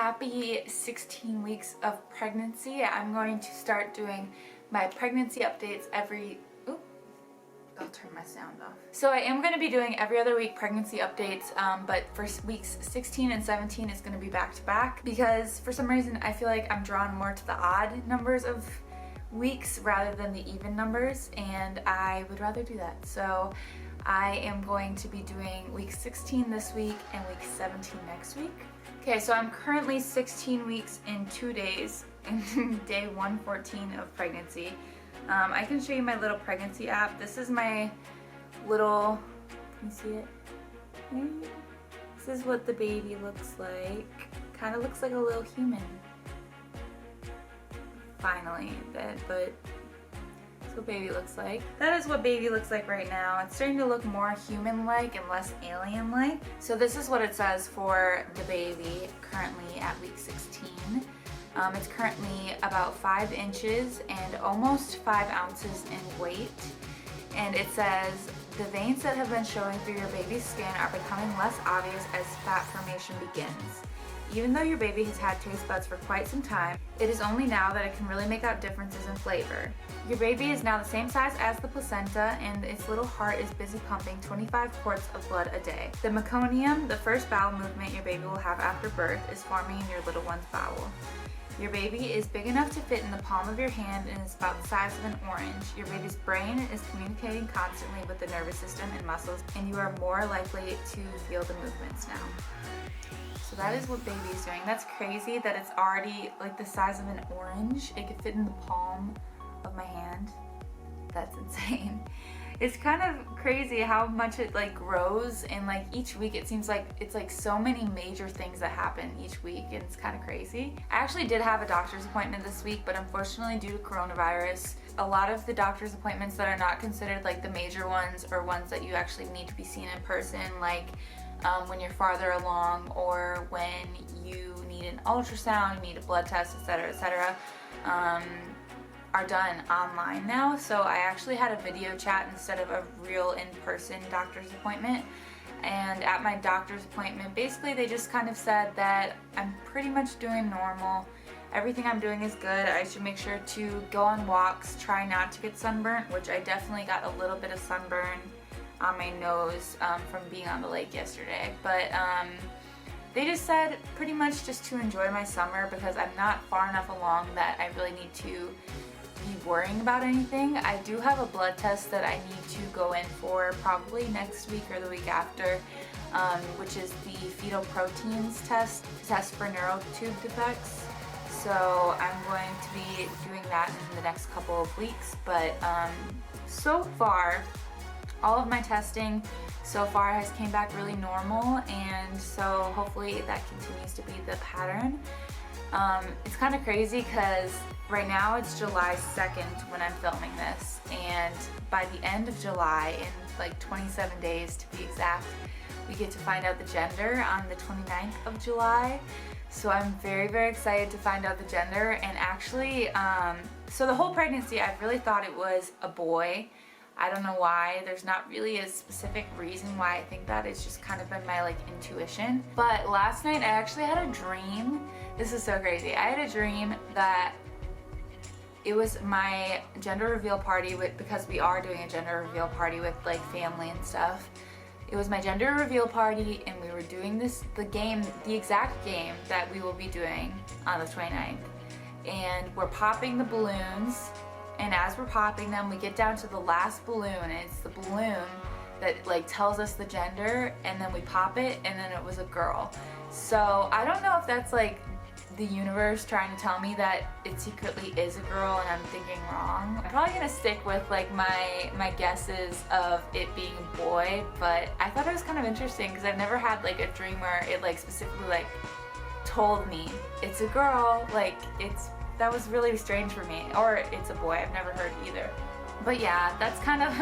happy 16 weeks of pregnancy. I'm going to start doing my pregnancy updates every... Oop, I'll turn my sound off. So I am going to be doing every other week pregnancy updates, but for weeks 16 and 17 is going to be back to back because for some reason I feel like I'm drawn more to the odd numbers of weeks rather than the even numbers, and I would rather do that. So I am going to be doing week 16 this week and week 17 next week. Okay, so I'm currently 16 weeks in 2 days, in day 114 of pregnancy. I can show you my little pregnancy app. This is my little, can you see it? This is what the baby looks like. Kind of looks like a little human. Finally, but that's what baby looks like. That is what baby looks like right now. It's starting to look more human-like and less alien-like. So this is what it says for the baby currently at week 16. It's currently about 5 inches and almost 5 ounces in weight. And it says, the veins that have been showing through your baby's skin are becoming less obvious as fat formation begins. Even though your baby has had taste buds for quite some time, it is only now that it can really make out differences in flavor. Your baby is now the same size as the placenta, and its little heart is busy pumping 25 quarts of blood a day. The meconium, the first bowel movement your baby will have after birth, is forming in your little one's bowel. Your baby is big enough to fit in the palm of your hand and is about the size of an orange. Your baby's brain is communicating constantly with the nervous system and muscles, and you are more likely to feel the movements now. So that is what baby is doing. That's crazy that it's already like the size of an orange. It could fit in the palm of my hand. That's insane. It's kind of crazy how much it like grows, and like each week it seems like it's like so many major things that happen each week, and it's kind of crazy. I actually did have a doctor's appointment this week, but unfortunately due to coronavirus, a lot of the doctor's appointments that are not considered like the major ones or ones that you actually need to be seen in person, like when you're farther along or when you need an ultrasound, you need a blood test, etc., are done online now. So I actually had a video chat instead of a real in-person doctor's appointment. And at my doctor's appointment, basically they just kind of said that I'm pretty much doing normal. Everything I'm doing is good. I should make sure to go on walks, try not to get sunburnt, which I definitely got a little bit of sunburn on my nose from being on the lake yesterday. But they just said pretty much just to enjoy my summer because I'm not far enough along that I really need to be worrying about anything. I do have a blood test that I need to go in for probably next week or the week after, which is the fetal proteins test for neural tube defects. So I'm going to be doing that in the next couple of weeks. But so far, all of my testing so far has came back really normal, and so hopefully that continues to be the pattern. It's kind of crazy because right now it's July 2nd when I'm filming this, and by the end of July, in like 27 days to be exact, we get to find out the gender on the 29th of July. So I'm very, very excited to find out the gender. And actually, so the whole pregnancy I really thought it was a boy. I don't know why. There's not really a specific reason why I think that. It's just kind of been my like intuition. But last night I actually had a dream. This is so crazy. I had a dream that it was my gender reveal party because we are doing a gender reveal party with like family and stuff. It was my gender reveal party, and we were doing the exact game that we will be doing on the 29th. And we're popping the balloons. And as we're popping them, we get down to the last balloon, and it's the balloon that like tells us the gender, and then we pop it, and then it was a girl. So I don't know if that's like the universe trying to tell me that it secretly is a girl and I'm thinking wrong. I'm probably gonna stick with like my guesses of it being a boy, but I thought it was kind of interesting because I've never had like a dream where it like specifically like told me it's a girl. Like that was really strange for me. Or it's a boy, I've never heard either. But yeah, that's kind of,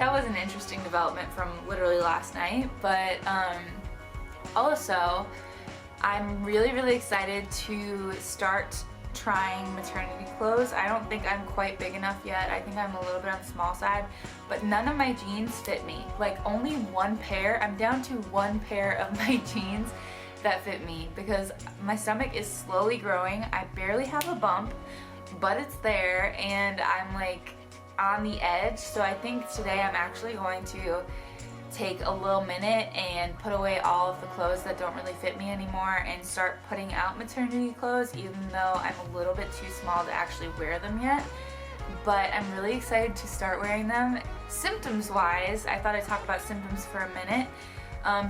that was an interesting development from literally last night. But also, I'm really, really excited to start trying maternity clothes. I don't think I'm quite big enough yet. I think I'm a little bit on the small side, but none of my jeans fit me. Like only one pair. I'm down to one pair of my jeans that fit me because my stomach is slowly growing. I barely have a bump, but it's there, and I'm like on the edge. So I think today I'm actually going to take a little minute and put away all of the clothes that don't really fit me anymore and start putting out maternity clothes, even though I'm a little bit too small to actually wear them yet. But I'm really excited to start wearing them. Symptoms wise, I thought I'd talk about symptoms for a minute.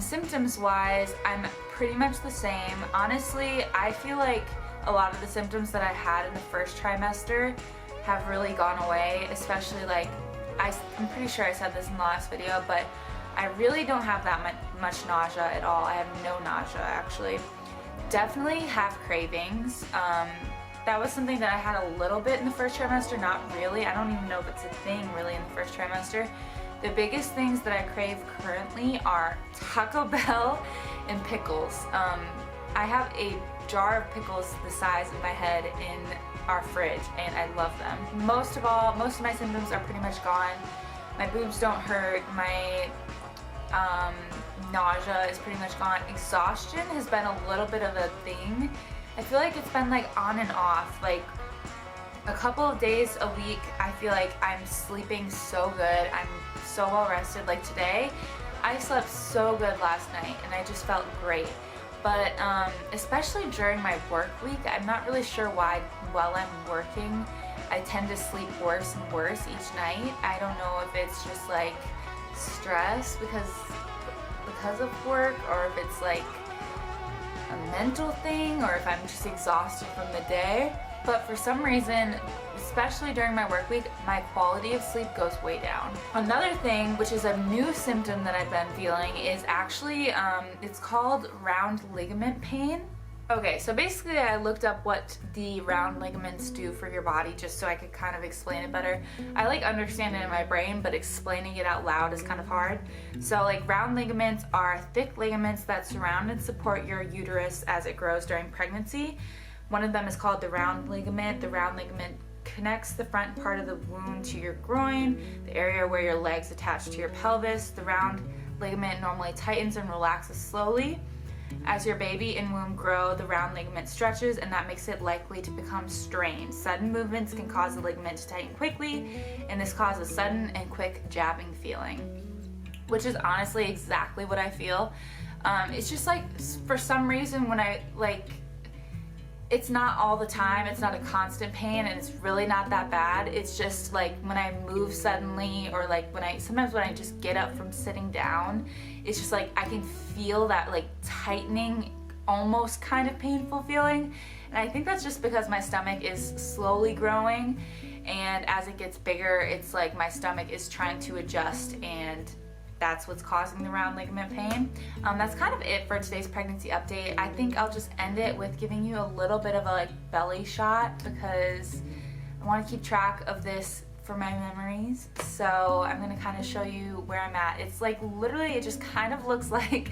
Symptoms wise, I'm pretty much the same. Honestly, I feel like a lot of the symptoms that I had in the first trimester have really gone away, especially like, I'm pretty sure I said this in the last video, but I really don't have that much nausea at all. I have no nausea actually. Definitely have cravings. That was something that I had a little bit in the first trimester, not really. I don't even know if it's a thing really in the first trimester. The biggest things that I crave currently are Taco Bell and pickles. I have a jar of pickles the size of my head in our fridge, and I love them. Most of my symptoms are pretty much gone. My boobs don't hurt. My nausea is pretty much gone. Exhaustion has been a little bit of a thing. I feel like it's been like on and off. Like a couple of days a week, I feel like I'm sleeping so good. I'm so well rested. Like today, I slept so good last night and I just felt great. But especially during my work week, I'm not really sure why while I'm working, I tend to sleep worse and worse each night. I don't know if it's just like stress because of work, or if it's like a mental thing, or if I'm just exhausted from the day. But for some reason, especially during my work week, my quality of sleep goes way down. Another thing, which is a new symptom that I've been feeling, is actually, it's called round ligament pain. Okay, so basically I looked up what the round ligaments do for your body just so I could kind of explain it better. I like understand it in my brain, but explaining it out loud is kind of hard. So like round ligaments are thick ligaments that surround and support your uterus as it grows during pregnancy. One of them is called the round ligament. The round ligament connects the front part of the wound to your groin, the area where your legs attach to your pelvis. The round ligament normally tightens and relaxes slowly. As your baby and womb grow, the round ligament stretches, and that makes it likely to become strained. Sudden movements can cause the ligament to tighten quickly, and this causes sudden and quick jabbing feeling, which is honestly exactly what I feel. It's just like, for some reason when I it's not all the time, it's not a constant pain, and it's really not that bad. It's just like when I move suddenly, or like sometimes when I just get up from sitting down, it's just like I can feel that like tightening, almost kind of painful feeling. And I think that's just because my stomach is slowly growing, and as it gets bigger, it's like my stomach is trying to adjust, and that's what's causing the round ligament pain. That's kind of it for today's pregnancy update. I think I'll just end it with giving you a little bit of a like belly shot, because I want to keep track of this for my memories. So I'm gonna kind of show you where I'm at. It's like literally, it just kind of looks like,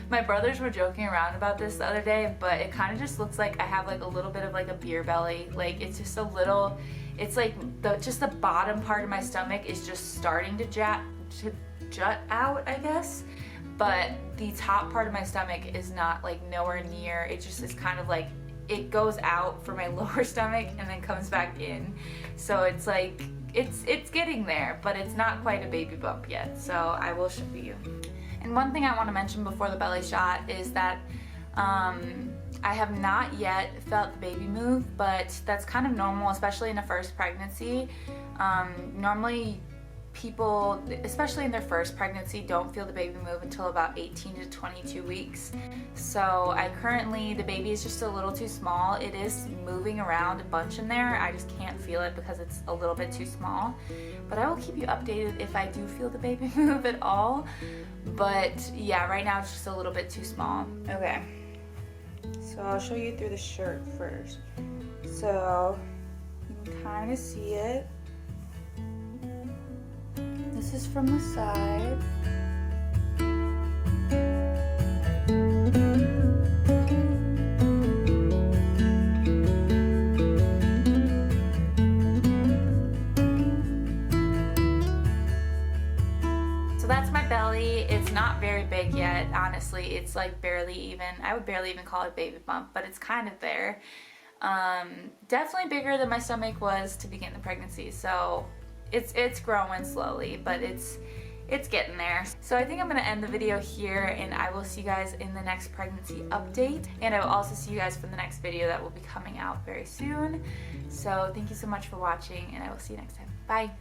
my brothers were joking around about this the other day, but it kind of just looks like I have like a little bit of like a beer belly. Like it's just a little, it's like just the bottom part of my stomach is just starting to jut out, I guess, but the top part of my stomach is not like nowhere near. It just is kind of like, it goes out for my lower stomach and then comes back in. So it's like, it's getting there, but it's not quite a baby bump yet. So I will show you. And one thing I want to mention before the belly shot is that I have not yet felt the baby move, but that's kind of normal, especially in a first pregnancy. Normally people, especially in their first pregnancy, don't feel the baby move until about 18 to 22 weeks. So the baby is just a little too small. It is moving around a bunch in there. I just can't feel it because it's a little bit too small. But I will keep you updated if I do feel the baby move at all. But yeah, right now it's just a little bit too small. Okay, so I'll show you through the shirt first. So you can kind of see it. This is from the side. So that's my belly. It's not very big yet. honestly it's like barely even, I would barely even call it baby bump, but it's kind of there. Definitely bigger than my stomach was to begin the pregnancy, so it's growing slowly, but it's getting there. So I think I'm gonna end the video here, and I will see you guys in the next pregnancy update, and I will also see you guys for the next video that will be coming out very soon. So thank you so much for watching, and I will see you next time. Bye.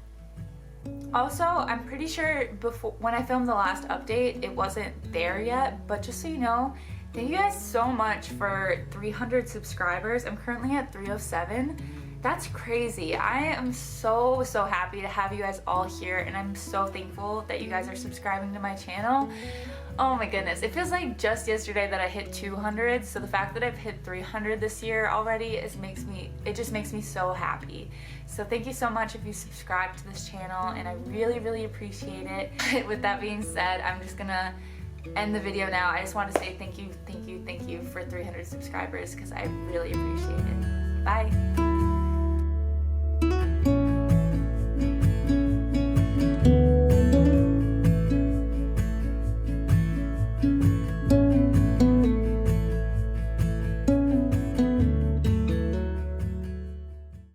Also, I'm pretty sure before, when I filmed the last update, it wasn't there yet, but just so you know, thank you guys so much for 300 subscribers. I'm currently at 307. That's crazy. I am so happy to have you guys all here, and I'm so thankful that you guys are subscribing to my channel. Oh my goodness, it feels like just yesterday that I hit 200, so the fact that I've hit 300 this year already it just makes me so happy. So thank you so much if you subscribe to this channel, and I really appreciate it. With that being said, I'm just gonna end the video now. I just want to say thank you for 300 subscribers, because I really appreciate it. Bye.